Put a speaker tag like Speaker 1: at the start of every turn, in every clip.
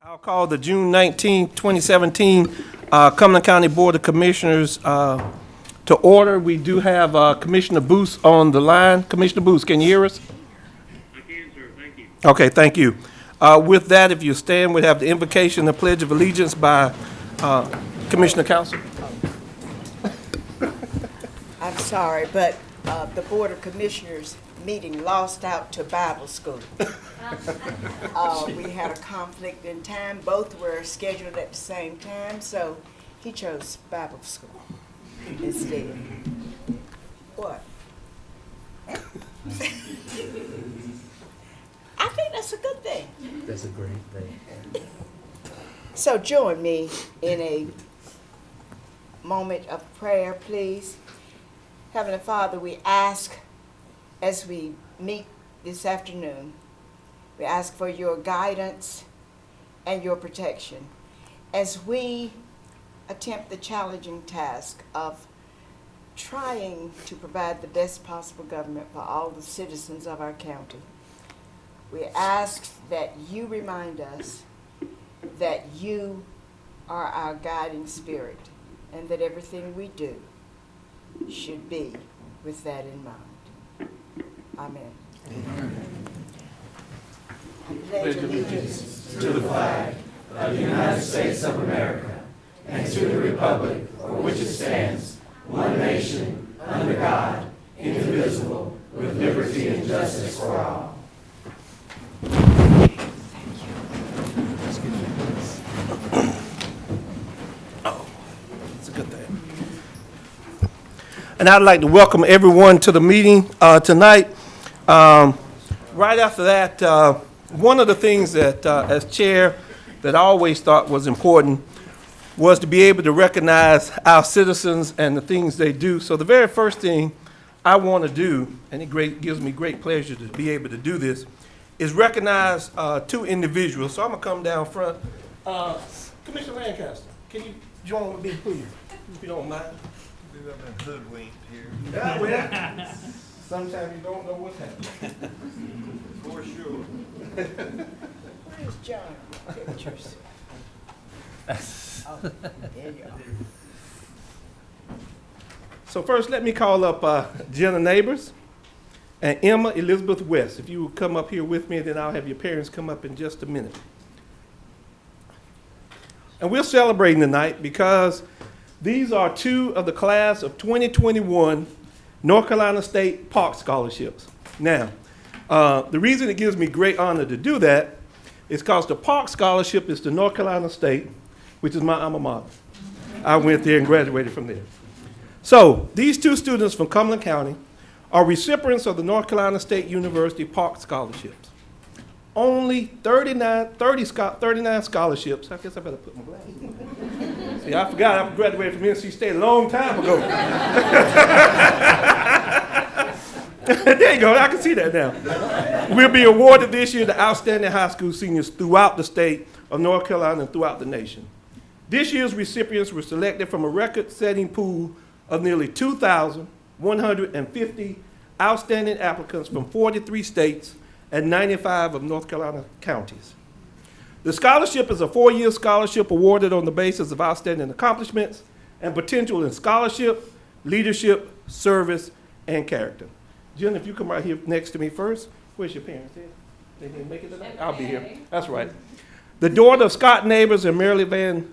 Speaker 1: I'll call the June 19, 2017 Cumberland County Board of Commissioners to order. We do have Commissioner Booth on the line. Commissioner Booth, can you hear us?
Speaker 2: I can, sir. Thank you.
Speaker 1: Okay, thank you. With that, if you stand, we have the invocation and pledge of allegiance by Commissioner Council.
Speaker 3: I'm sorry, but the Board of Commissioners meeting lost out to Bible school. We had a conflict in time. Both were scheduled at the same time, so he chose Bible school instead. What? I think that's a good thing.
Speaker 4: That's a great thing.
Speaker 3: So join me in a moment of prayer, please. Heavenly Father, we ask as we meet this afternoon, we ask for your guidance and your protection as we attempt the challenging task of trying to provide the best possible government for all the citizens of our county. We ask that you remind us that you are our guiding spirit and that everything we do should be with that in mind. Amen. I pledge allegiance
Speaker 4: To the flag of the United States of America and to the republic for which it stands, one nation, under God, indivisible, with liberty and justice for all.
Speaker 1: It's a good thing. And I'd like to welcome everyone to the meeting tonight. Right after that, one of the things that, as chair, that I always thought was important was to be able to recognize our citizens and the things they do. So the very first thing I want to do, and it gives me great pleasure to be able to do this, is recognize two individuals. So I'm going to come down front. Commissioner Lancaster, can you join with me, please, if you don't mind?
Speaker 5: I've been hoodwinked here.
Speaker 1: Yeah, well, sometimes you don't know what's happening.
Speaker 5: For sure.
Speaker 3: Where's John? Pictures. Oh, there you are.
Speaker 1: So first, let me call up Jenna Neighbors and Emma Elizabeth West. If you will come up here with me, then I'll have your parents come up in just a minute. And we're celebrating tonight because these are two of the class of 2021 North Carolina State Park Scholarships. Now, the reason it gives me great honor to do that is because the Park Scholarship is to North Carolina State, which is my alma mater. I went there and graduated from there. So these two students from Cumberland County are recipients of the North Carolina State University Park Scholarships. Only 39 scholarships. I guess I better put my glasses on. See, I forgot I graduated from NC State a long time ago. There you go, I can see that now. We'll be awarded this year to outstanding high school seniors throughout the state of North Carolina and throughout the nation. This year's recipients were selected from a record-setting pool of nearly 2,150 outstanding applicants from 43 states and 95 of North Carolina counties. The scholarship is a 4-year scholarship awarded on the basis of outstanding accomplishments and potential in scholarship, leadership, service, and character. Jen, if you come right here next to me first. Where's your parents here? They didn't make it tonight? Okay. I'll be here. That's right. The daughter of Scott Neighbors and Marilee Van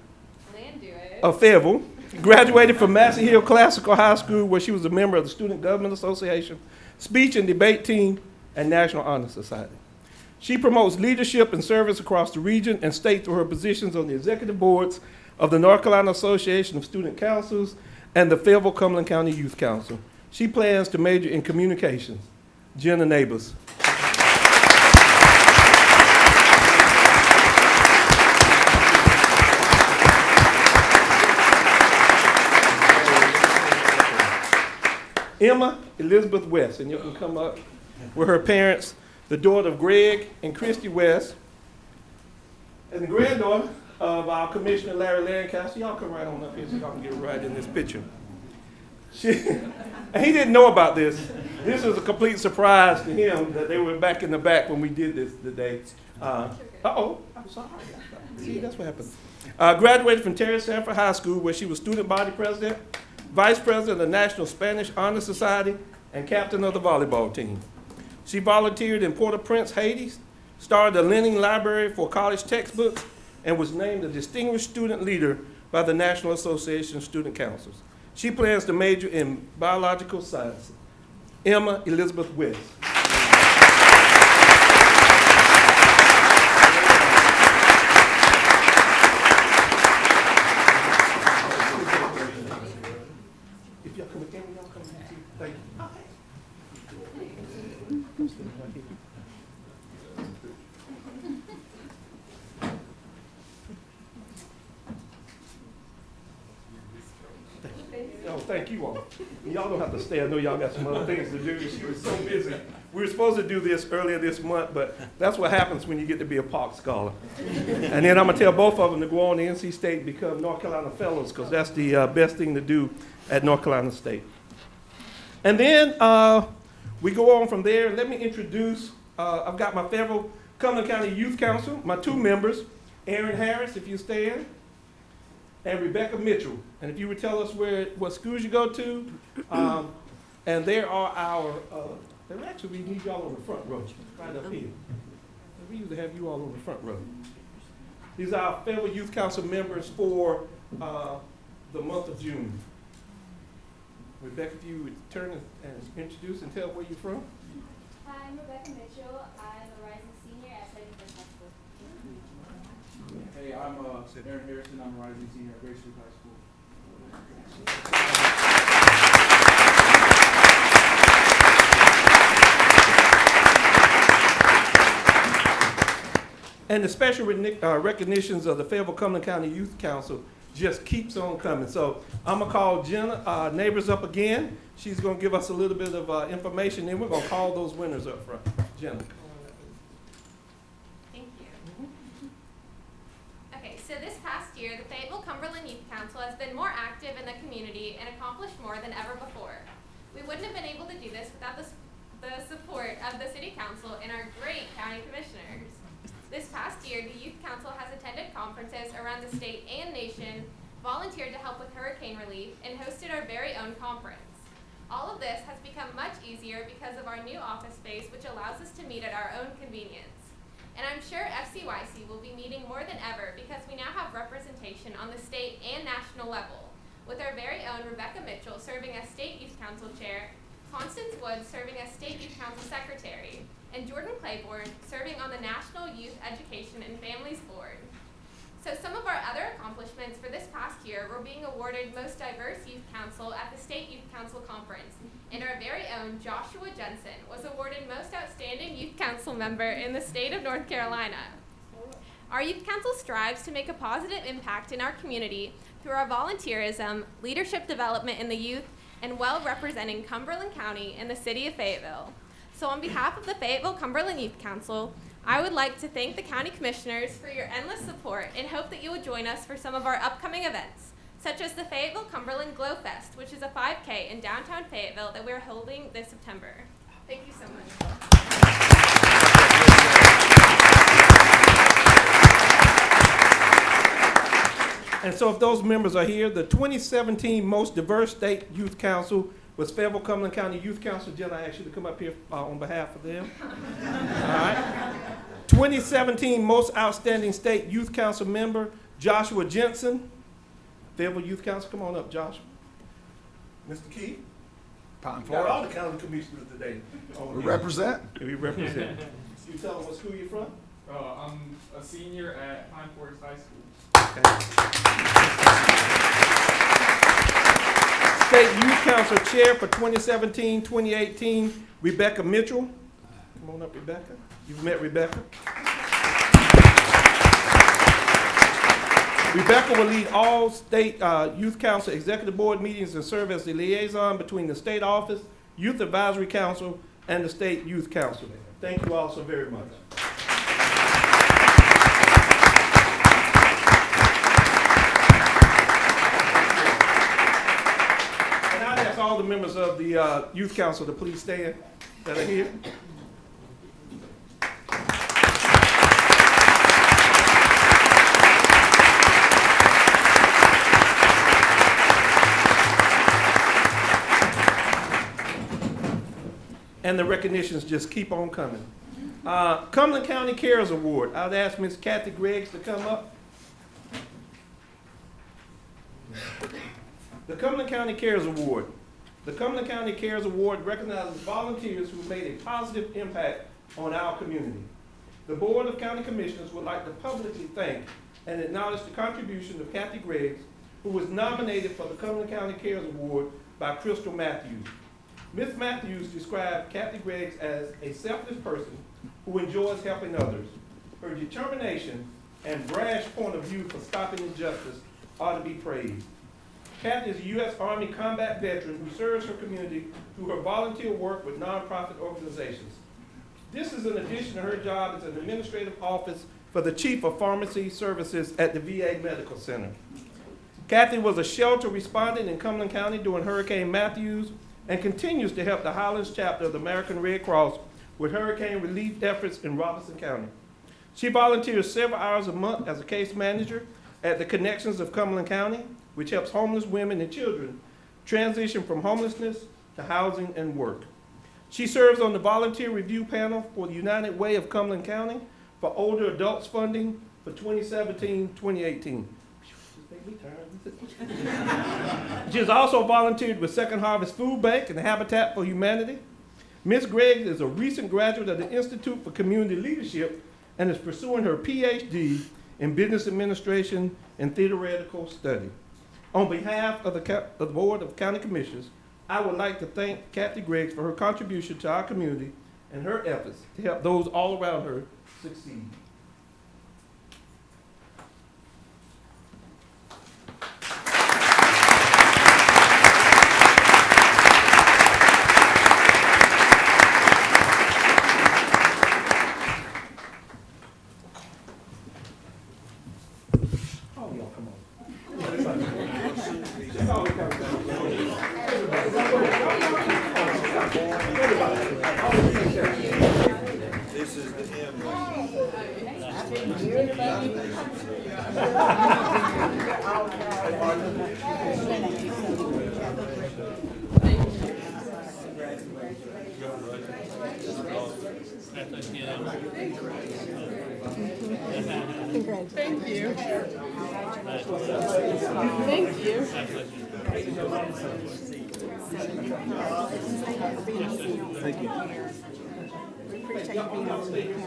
Speaker 1: Fayetteville graduated from Massey Hill Classical High School, where she was a member of the Student Government Association, Speech and Debate Team, and National Honor Society. She promotes leadership and service across the region and state through her positions on the executive boards of the North Carolina Association of Student Councils and the Fayetteville-Cumberland County Youth Council. She plans to major in communications. Jenna Neighbors. Emma Elizabeth West, and you can come up with her parents, the daughter of Greg and Christy West, and the granddaughter of our Commissioner Larry Lancaster. Y'all come right on up here so y'all can get right in this picture. And he didn't know about this, This is a complete surprise to him that they were back in the back when we did this today. Uh-oh, I'm sorry. See, that's what happened. Graduated from Terry Sanford High School, where she was student body president, vice president of the National Spanish Honor Society, and captain of the volleyball team. She volunteered in Port-au-Prince, Haiti, started the Learning Library for college textbooks, and was named a distinguished student leader by the National Association of Student Councils. She plans to major in biological sciences. Emma Elizabeth West. If y'all come with Emma, y'all come with me too. Thank you. Come stand right here. Oh, thank you all. Y'all don't have to stay. I know y'all got some other things to do. She was so busy. We were supposed to do this earlier this month, but that's what happens when you get to be a Park Scholar. And then I'm going to tell both of them to go on to NC State and become North Carolina Fellows, because that's the best thing to do at North Carolina State. And then we go on from there. Let me introduce, I've got my Fayetteville Cumberland County Youth Council, my two members, Aaron Harris, if you stand, and Rebecca Mitchell. And if you would tell us what schools you go to, and there are our, we need y'all on the front row, right up here. We usually have you all on the front row. These are our Fayetteville Youth Council members for the month of June. Rebecca, if you would turn and introduce and tell where you're from.
Speaker 6: Hi, I'm Rebecca Mitchell. I'm a rising senior at Second High School.
Speaker 7: Hey, I'm Aaron Harrison. I'm a rising senior at Grace Street High School.
Speaker 1: And the special recognitions of the Fayetteville Cumberland County Youth Council just keeps on coming. So I'm going to call Jenna Neighbors up again. She's going to give us a little bit of information, and we're going to call those winners up front. Jenna.
Speaker 6: Thank you. Okay, so this past year, the Fayetteville Cumberland Youth Council has been more active in the community and accomplished more than ever before. We wouldn't have been able to do this without the support of the City Council and our great county commissioners. This past year, the Youth Council has attended conferences around the state and nation, volunteered to help with hurricane relief, and hosted our very own conference. All of this has become much easier because of our new office space, which allows us to meet at our own convenience. And I'm sure FCYC will be meeting more than ever because we now have representation on the state and national level, with our very own Rebecca Mitchell serving as State Youth Council Chair, Constance Woods serving as State Youth Council Secretary, and Jordan Claiborne serving on the National Youth Education and Families Board. So some of our other accomplishments for this past year were being awarded Most Diverse Youth Council at the State Youth Council Conference, and our very own Joshua Jensen was awarded Most Outstanding Youth Council Member in the state of North Carolina. Our Youth Council strives to make a positive impact in our community through our volunteerism, leadership development in the youth, and well representing Cumberland County and the city of Fayetteville. So on behalf of the Fayetteville Cumberland Youth Council, I would like to thank the county commissioners for your endless support and hope that you will join us for some of our upcoming events, such as the Fayetteville Cumberland Glow Fest, which is a 5K in downtown Fayetteville that we're holding this September. Thank you so much.
Speaker 1: And so if those members are here, the 2017 Most Diverse State Youth Council was Fayetteville Cumberland County Youth Council. Jenna, I asked you to come up here on behalf of them. All right. 2017 Most Outstanding State Youth Council Member, Joshua Jensen. Fayetteville Youth Council, come on up, Joshua. Mr. Keith.
Speaker 5: Pine
Speaker 1: Got all
Speaker 5: Forest.
Speaker 1: the county commissioners today.
Speaker 5: We represent.
Speaker 1: We represent. You tell them what school you're from?
Speaker 7: I'm a senior at Pine Forest High School.
Speaker 1: State Youth Council Chair for 2017-2018, Rebecca Mitchell. Come on up, Rebecca. You've met Rebecca. Rebecca will lead all state youth council executive board meetings and serve as the liaison between the state office, youth advisory council, and the state youth council. Thank you all so very much. And I'd ask all the members of the Youth Council to please stand that are here. And the recognitions just keep on coming. Cumberland County Cares Award. I'd ask Ms. Kathy Greggs to come up. The Cumberland County Cares Award. The Cumberland County Cares Award recognizes volunteers who made a positive impact on our community. The Board of County Commissioners would like to publicly thank and acknowledge the contribution of Kathy Greggs, who was nominated for the Cumberland County Cares Award by Crystal Matthews. Ms. Matthews described Kathy Greggs as a selfless person who enjoys helping others. Her determination and brash point of view for stopping injustice ought to be praised. Kathy is a U.S. Army combat veteran who serves her community through her volunteer work with nonprofit organizations. This is in addition to her job as an administrative office for the Chief of Pharmacy Services at the VA Medical Center. Kathy was a shelter respondent in Cumberland County during Hurricane Matthews and continues to help the Highlands chapter of the American Red Cross with hurricane relief efforts in Robertson County. She volunteers several hours a month as a case manager at the Connections of Cumberland County, which helps homeless women and children transition from homelessness to housing and work. She serves on the volunteer review panel for the United Way of Cumberland County for older adults funding for 2017-2018. She has also volunteered with Second Harvest Food Bank and Habitat for Humanity. Ms. Greggs is a recent graduate of the Institute for Community Leadership and is pursuing her PhD in Business Administration and Theoretical Study. On behalf of the Board of County Commissioners, I would like to thank Kathy Greggs for her contribution to our community and her efforts to help those all around her succeed.
Speaker 8: This is the M.
Speaker 9: Thank you. Thank you.
Speaker 8: Thank you.
Speaker 9: Appreciate you being on the council.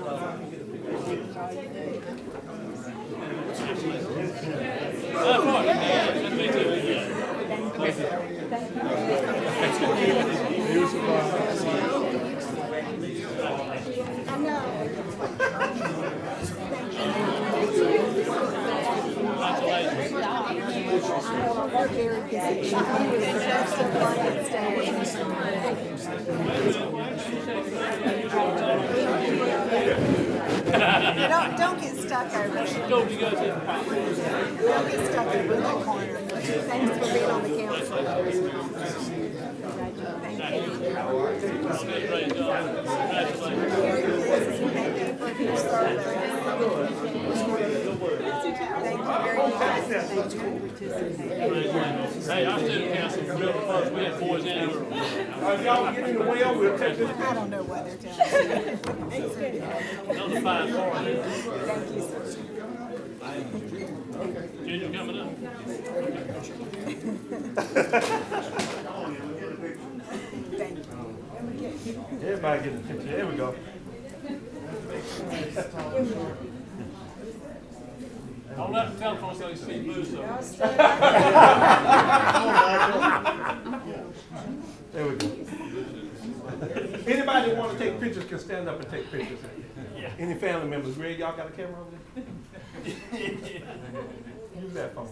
Speaker 9: Don't get stuck over it. Don't get stuck over that corner. Thanks for being on the council. Thank you. Thank you for your service. Thank you very much. Thank you.
Speaker 10: Hey, I stood in council for Bill first. We had boys in here.
Speaker 1: If y'all get in the well, we'll take this.
Speaker 9: I don't know what they're telling me.
Speaker 10: That was a fine party.
Speaker 9: Thank you, sir.
Speaker 10: Junior coming up.
Speaker 9: Thank you.
Speaker 1: Everybody get a picture. There we go.
Speaker 10: Don't let the telephone say Steve Booth.
Speaker 1: There we go. Anybody that want to take pictures can stand up and take pictures. Any family members? Greg, y'all got a camera over there? Use that phone.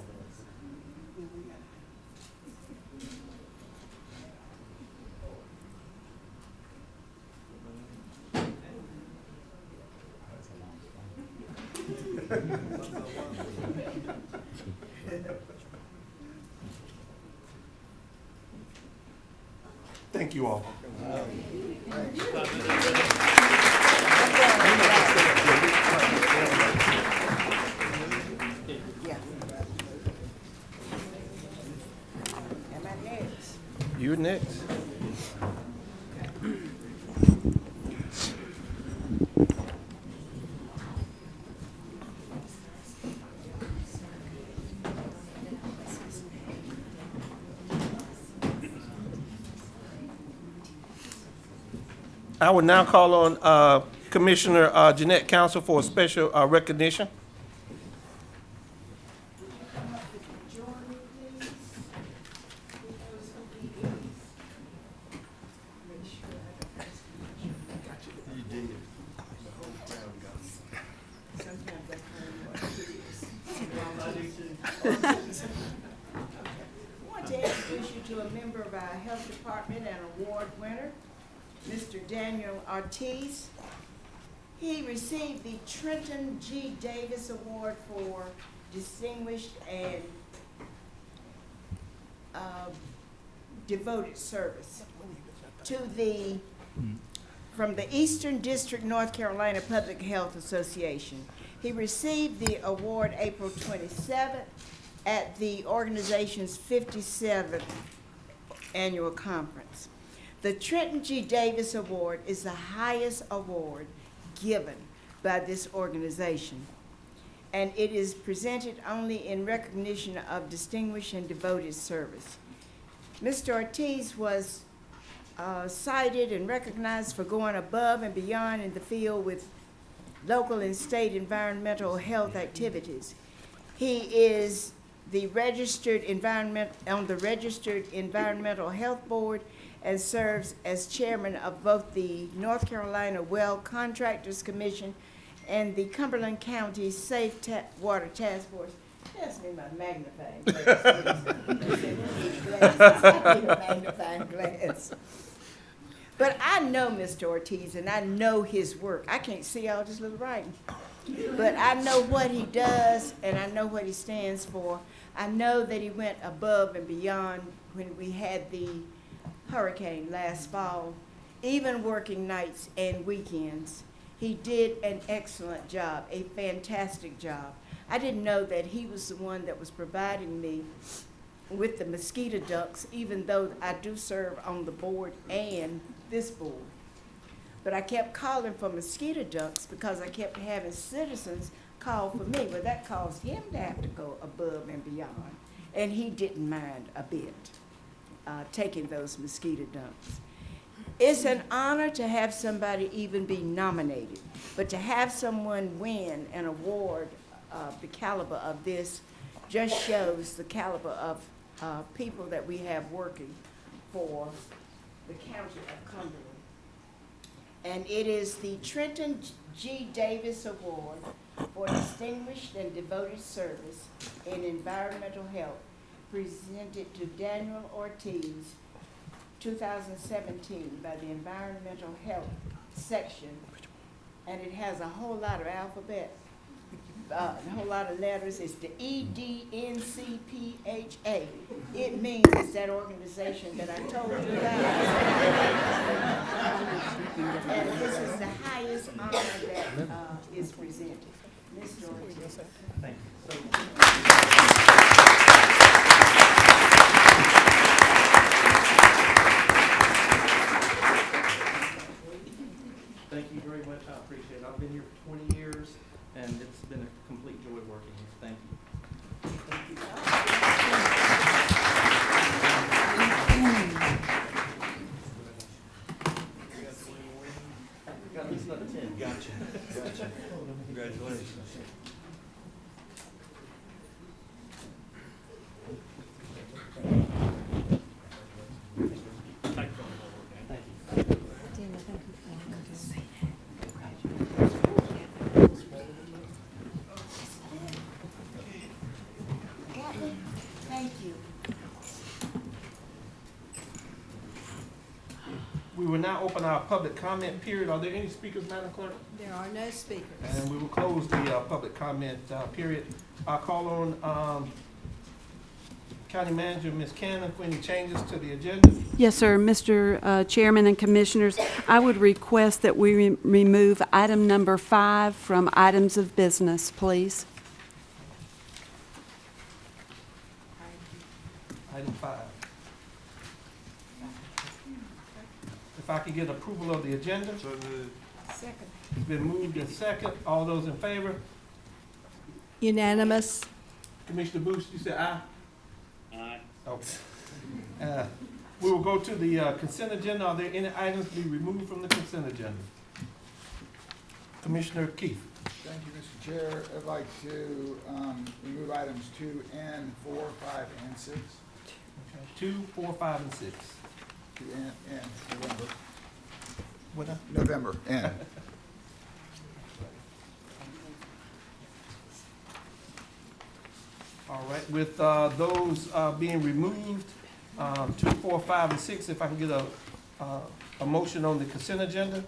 Speaker 1: Thank you all.
Speaker 3: Yeah. Am I next?
Speaker 1: You're next. I would now call on Commissioner Jeanette Council for a special recognition.
Speaker 3: I want to introduce you to a member of our health department and award winner, Mr. Daniel Ortiz. He received the Trenton G. Davis Award for distinguished and devoted service from the Eastern District, North Carolina Public Health Association. He received the award April 27th at the organization's 57th annual conference. The Trenton G. Davis Award is the highest award given by this organization, and it is presented only in recognition of distinguished and devoted service. Mr. Ortiz was cited and recognized for going above and beyond in the field with local and state environmental health activities. He is the registered on the Registered Environmental Health Board and serves as chairman of both the North Carolina Well Contractors Commission and the Cumberland County Safe Water Task Force. Pass me my magnifying glass. I need a magnifying glass. But I know Mr. Ortiz, and I know his work. I can't see all this little writing. But I know what he does, and I know what he stands for. I know that he went above and beyond when we had the hurricane last fall, even working nights and weekends. He did an excellent job, a fantastic job. I didn't know that he was the one that was providing me with the mosquito ducts, even though I do serve on the board and this board. But I kept calling for mosquito ducts because I kept having citizens call for me. Well, that caused him to have to go above and beyond. And he didn't mind a bit taking those mosquito ducts. It's an honor to have somebody even be nominated, but to have someone win an award of the caliber of this just shows the caliber of people that we have working for the county of Cumberland. And it is the Trenton G. Davis Award for Distinguished and Devoted Service in Environmental Health, presented to Daniel Ortiz, 2017, by the Environmental Health section. And it has a whole lot of alphabet, a whole lot of letters. It's the EDNCPHA. It means it's that organization that I told you about. And this is the highest honor that is presented. Mr. Ortiz.
Speaker 1: Thank you.
Speaker 8: Thank you very much. I appreciate it. I've been here for 20 years, and it's been a complete joy working here. Thank you. Got at least another 10. Gotcha. Congratulations.
Speaker 1: We will now open our public comment period. Are there any speakers, Madam Clerk?
Speaker 9: There are no speakers.
Speaker 1: And we will close the public comment period. I'll call on County Manager, Ms. Cannon, for any changes to the agenda.
Speaker 9: Yes, sir. Mr. Chairman and Commissioners, I would request that we remove item number 5 from items of business, please.
Speaker 1: Item 5. If I could get approval of the agenda.
Speaker 3: Second.
Speaker 1: It's been moved and second. All those in favor?
Speaker 11: Unanimous.
Speaker 1: Commissioner Booth, you said aye?
Speaker 2: Aye.
Speaker 1: Okay. We will go to the consent agenda. Are there any items to be removed from the consent agenda? Commissioner Keith.
Speaker 5: Thank you, Mr. Chair. I'd like to remove items 2N, 4, 5, and 6.
Speaker 1: 2, 4, 5, and 6.
Speaker 5: 2N, November.
Speaker 1: What now?
Speaker 5: November, N.
Speaker 1: All right, with those being removed, 2, 4, 5, and 6, if I can get a motion on the consent agenda.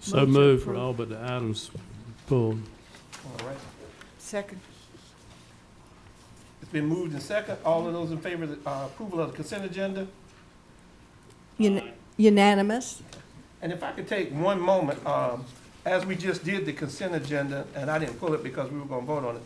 Speaker 10: So moved for all but the items pulled.
Speaker 1: All right.
Speaker 3: Second.
Speaker 1: It's been moved and second. All of those in favor of the approval of the consent agenda?
Speaker 11: Unanimous.
Speaker 1: And if I could take one moment, as we just did the consent agenda, and I didn't pull it because we were going to vote on it.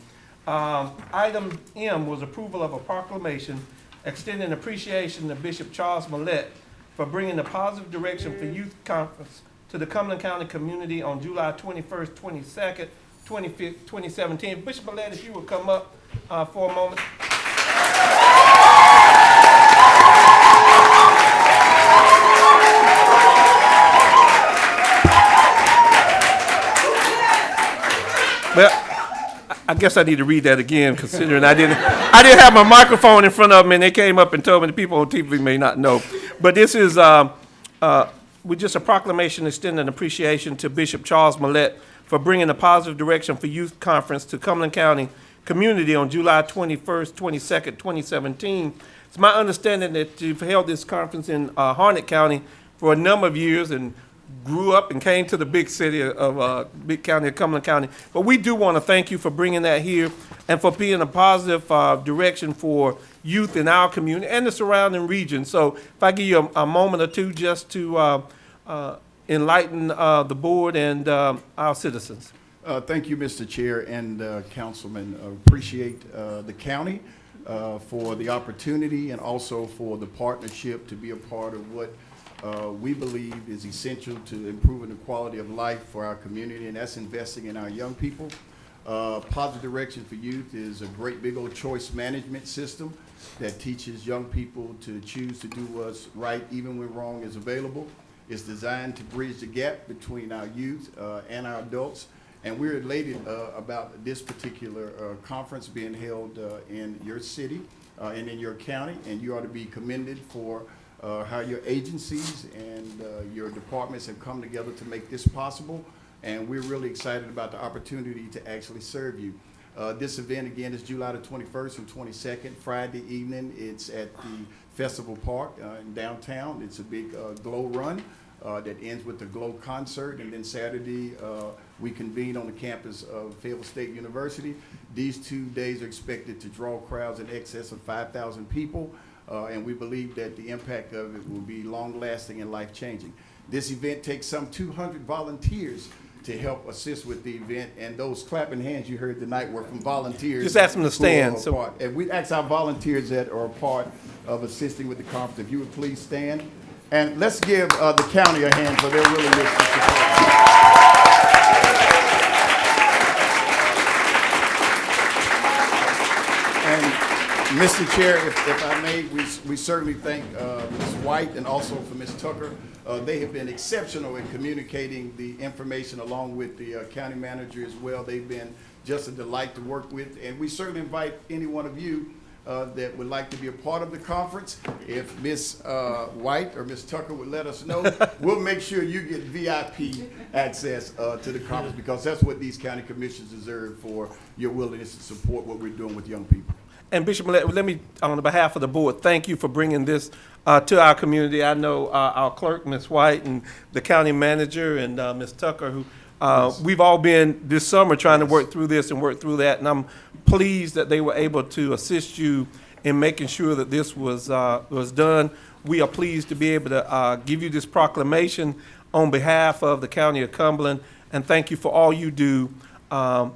Speaker 1: Item M was approval of a proclamation extending appreciation to Bishop Charles Millett for bringing the positive direction for youth conference to the Cumberland County community on July 21st, 22nd, 2017. Bishop Millett, if you would come up for a moment. Well, I guess I need to read that again, considering I didn't have my microphone in front of me, and they came up and told me the people on TV may not know. But this is with just a proclamation extending appreciation to Bishop Charles Millett for bringing a positive direction for youth conference to Cumberland County community on July 21st, 22nd, 2017. It's my understanding that you've held this conference in Harnett County for a number of years and grew up and came to the big city of big county of Cumberland County. But we do want to thank you for bringing that here and for being a positive direction for youth in our community and the surrounding region. So if I give you a moment or two just to enlighten the board and our citizens.
Speaker 12: Thank you, Mr. Chair and Councilman. Appreciate the county for the opportunity and also for the partnership to be a part of what we believe is essential to improving the quality of life for our community, and that's investing in our young people. Positive Direction for Youth is a great big old choice management system that teaches young people to choose to do what's right even when wrong is available. It's designed to bridge the gap between our youth and our adults. And we're elated about this particular conference being held in your city and in your county, and you ought to be commended for how your agencies and your departments have come together to make this possible. And we're really excited about the opportunity to actually serve you. This event, again, is July the 21st and 22nd, Friday evening. It's at the Festival Park in downtown. It's a big glow run that ends with the glow concert. And then Saturday, we convene on the campus of Fayetteville State University. These 2 days are expected to draw crowds in excess of 5,000 people. And we believe that the impact of it will be long-lasting and life-changing. This event takes some 200 volunteers to help assist with the event, and those clapping hands you heard tonight were from volunteers.
Speaker 1: Just ask them to stand.
Speaker 12: And we ask our volunteers that are a part of assisting with the conference, if you would please stand. And let's give the county a hand for their willingness to support. Mr. Chair, if I may, we certainly thank Ms. White and also for Ms. Tucker. They have been exceptional in communicating the information along with the county manager as well. They've been just a delight to work with. And we certainly invite any one of you that would like to be a part of the conference. If Ms. White or Ms. Tucker would let us know, we'll make sure you get VIP access to the conference, because that's what these county commissions deserve, for your willingness to support what we're doing with young people.
Speaker 1: And Bishop Millett, let me, on behalf of the board, thank you for bringing this to our community. I know our clerk, Ms. White, and the county manager, and Ms. Tucker, who we've all been this summer trying to work through this and work through that, and I'm pleased that they were able to assist you in making sure that this was done. We are pleased to be able to give you this proclamation on behalf of the County of Cumberland, and thank you for all you do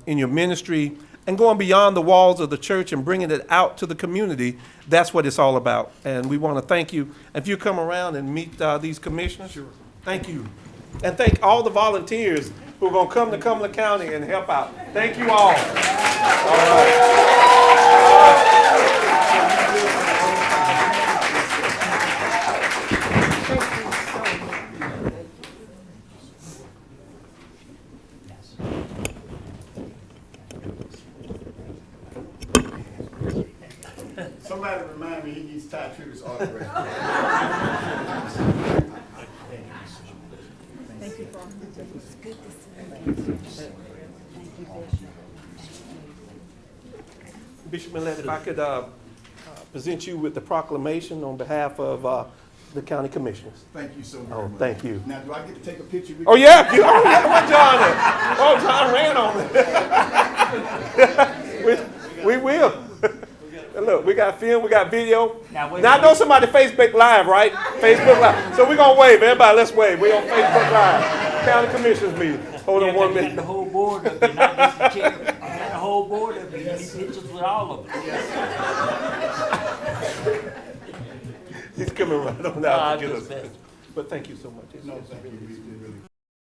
Speaker 1: in your ministry and going beyond the walls of the church and bringing it out to the community. That's what it's all about, and we want to thank you. If you come around and meet these commissioners, thank you. And thank all the volunteers who are going to come to Cumberland County and help out. Thank you all. All
Speaker 12: Somebody remind me he needs Ty Tribbett's autograph.
Speaker 1: Bishop Millett, if I could present you with the proclamation on behalf of the county commissioners.
Speaker 12: Thank you so very much.
Speaker 1: Thank you.
Speaker 12: Now, do I get to take a picture with
Speaker 1: Oh,
Speaker 12: you?
Speaker 1: yeah. What John is? Oh, John ran on me. we will. Look, we got film, we got video. Now I know somebody Facebook Live, right? Facebook Live. So we're going to wave. Everybody, let's wave. We're on Facebook Live. County Commissioners meeting. Hold on 1 minute.
Speaker 11: The whole board of you, not just the chair. I got the whole board of you. You need pictures with all of them.
Speaker 1: He's coming right on out to get
Speaker 11: just
Speaker 1: us. But thank you so much.
Speaker 12: No, thank you. We did really